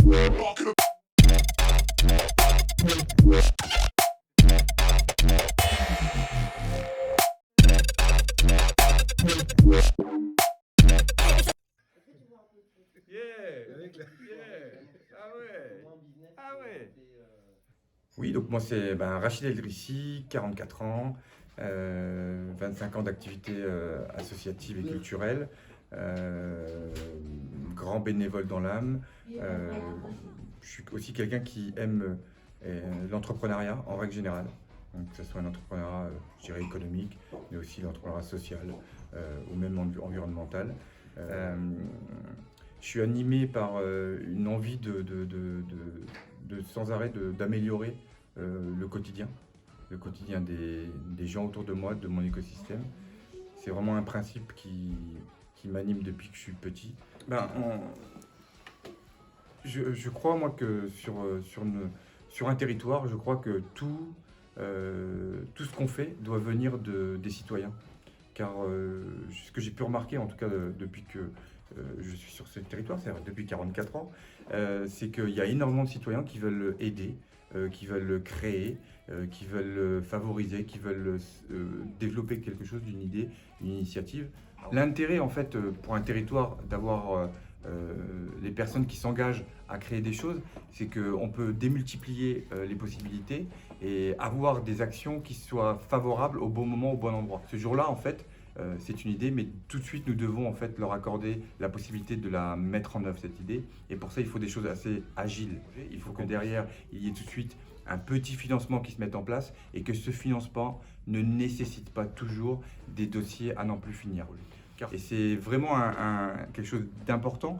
Oui, donc moi c'est Rachid El-Drissi, 44 ans, 25 ans d'activité associative et culturelle, grand bénévole dans l'âme. Euh, je suis aussi quelqu'un qui aime l'entrepreneuriat en règle générale, donc que ce soit un entrepreneuriat, je dirais économique, mais aussi l'entrepreneuriat social ou même environnemental. Euh, je suis animé par une envie de sans arrêt d'améliorer le quotidien des gens autour de moi, de mon écosystème. C'est vraiment un principe qui m'anime depuis que je suis petit. Je crois moi que sur un territoire, je crois que tout ce qu'on fait doit venir des citoyens. Car ce que j'ai pu remarquer, en tout cas depuis que je suis sur ce territoire, c'est-à-dire depuis 44 ans, c'est qu'il y a énormément de citoyens qui veulent aider, qui veulent créer, qui veulent favoriser, qui veulent développer quelque chose, d'une idée, une initiative. L'intérêt, en fait, pour un territoire d'avoir les personnes qui s'engagent à créer des choses, c'est qu'on peut démultiplier les possibilités et avoir des actions qui soient favorables au bon moment, au bon endroit. Ce jour-là, en fait, c'est une idée, mais tout de suite, nous devons en fait leur accorder la possibilité de la mettre en œuvre, cette idée. Et pour ça, il faut des choses assez agiles. Il faut que derrière, il y ait tout de suite un petit financement qui se mette en place et que ce financement ne nécessite pas toujours des dossiers à n'en plus finir. Et c'est vraiment quelque chose d'important,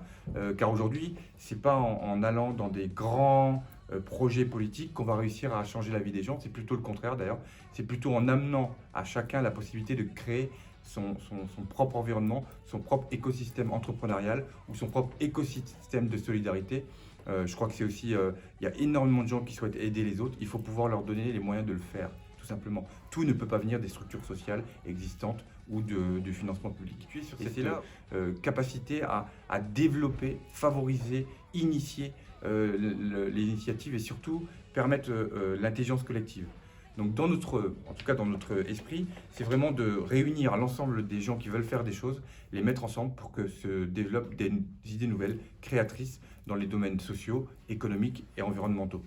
car aujourd'hui, c'est pas en allant dans des grands projets politiques qu'on va réussir à changer la vie des gens. C'est plutôt le contraire d'ailleurs. C'est plutôt en amenant à chacun la possibilité de créer son propre environnement, son propre écosystème entrepreneurial ou son propre écosystème de solidarité. Je crois que c'est aussi, il y a énormément de gens qui souhaitent aider les autres. Il faut pouvoir leur donner les moyens de le faire, tout simplement. Tout ne peut pas venir des structures sociales existantes ou du financement public. Puis sur cette capacité à développer, favoriser, initier les initiatives et surtout permettre l'intelligence collective. Donc en tout cas dans notre esprit, c'est vraiment de réunir l'ensemble des gens qui veulent faire des choses, les mettre ensemble pour que se développent des idées nouvelles, créatrices dans les domaines sociaux, économiques et environnementaux.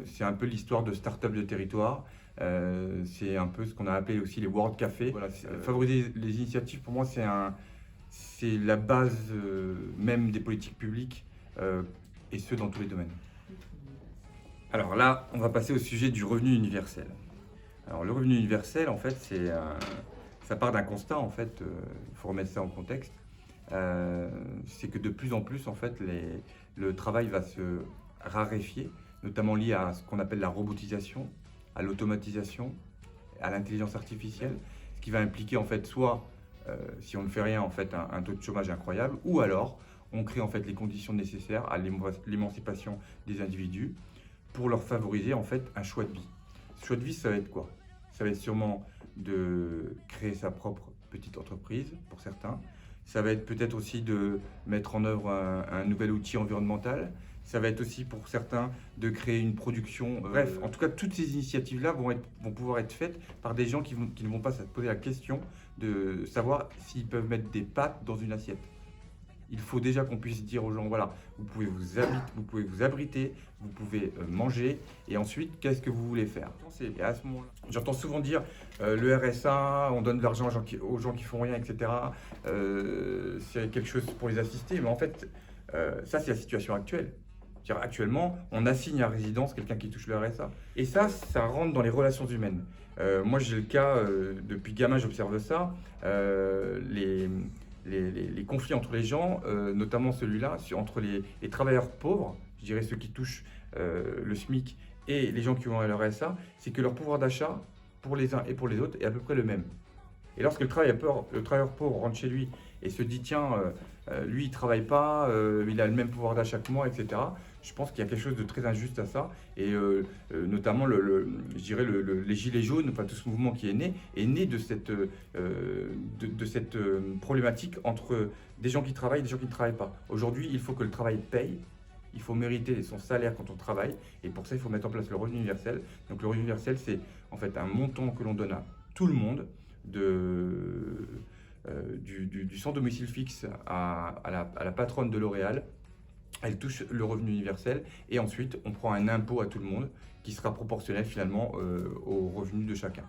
C'est un peu l'histoire de start-up de territoire. C'est un peu ce qu'on a appelé aussi les World Café. Voilà, favoriser les initiatives, pour moi, c'est la base même des politiques publiques, et ce dans tous les domaines. Alors là, on va passer au sujet du revenu universel. Alors le revenu universel, en fait, ça part d'un constat, en fait, il faut remettre ça en contexte. C'est que de plus en plus, en fait, le travail va se raréfier, notamment lié à ce qu'on appelle la robotisation, à l'automatisation, à l'intelligence artificielle, ce qui va impliquer, en fait, soit, si on ne fait rien, en fait, un taux de chômage incroyable, ou alors on crée, en fait, les conditions nécessaires à l'émancipation des individus, pour leur favoriser en fait un choix de vie. Ce choix de vie, ça va être quoi? Ça va être sûrement de créer sa propre petite entreprise pour certains. Ça va être peut-être aussi de mettre en œuvre un nouvel outil environnemental. Ça va être aussi pour certains de créer une production. Bref, en tout cas, toutes ces initiatives-là vont pouvoir être faites par des gens qui ne vont pas se poser la question de savoir s'ils peuvent mettre des pâtes dans une assiette. Il faut déjà qu'on puisse dire aux gens, voilà, vous pouvez vous abriter, vous pouvez manger, et ensuite, qu'est-ce que vous voulez faire? Et à ce moment-là, j'entends souvent dire, le RSA, on donne de l'argent aux gens qui font rien, etc. C'est quelque chose pour les assister, mais en fait, ça, c'est la situation actuelle. C'est-à-dire, actuellement, on assigne à résidence quelqu'un qui touche le RSA. Et ça rentre dans les relations humaines. Moi, j'ai le cas, depuis gamin, j'observe ça. Les conflits entre les gens, notamment celui-là, entre les travailleurs pauvres, je dirais ceux qui touchent le SMIC, et les gens qui ont le RSA, c'est que leur pouvoir d'achat, pour les uns et pour les autres, est à peu près le même. Et lorsque le travailleur pauvre rentre chez lui et se dit, tiens, lui, il ne travaille pas, il a le même pouvoir d'achat que moi, etc., je pense qu'il y a quelque chose de très injuste à ça. Et notamment, je dirais, les Gilets jaunes, enfin, tout ce mouvement qui est né de cette problématique entre des gens qui travaillent et des gens qui ne travaillent pas. Aujourd'hui, il faut que le travail paye. il faut mériter son salaire quand on travaille. Et pour ça, il faut mettre en place le revenu universel. Donc le revenu universel, c'est en fait un montant que l'on donne à tout le monde, du sans domicile fixe à la patronne de L'Oréal. Elle touche le revenu universel et ensuite on prend un impôt à tout le monde qui sera proportionnel finalement au revenu de chacun.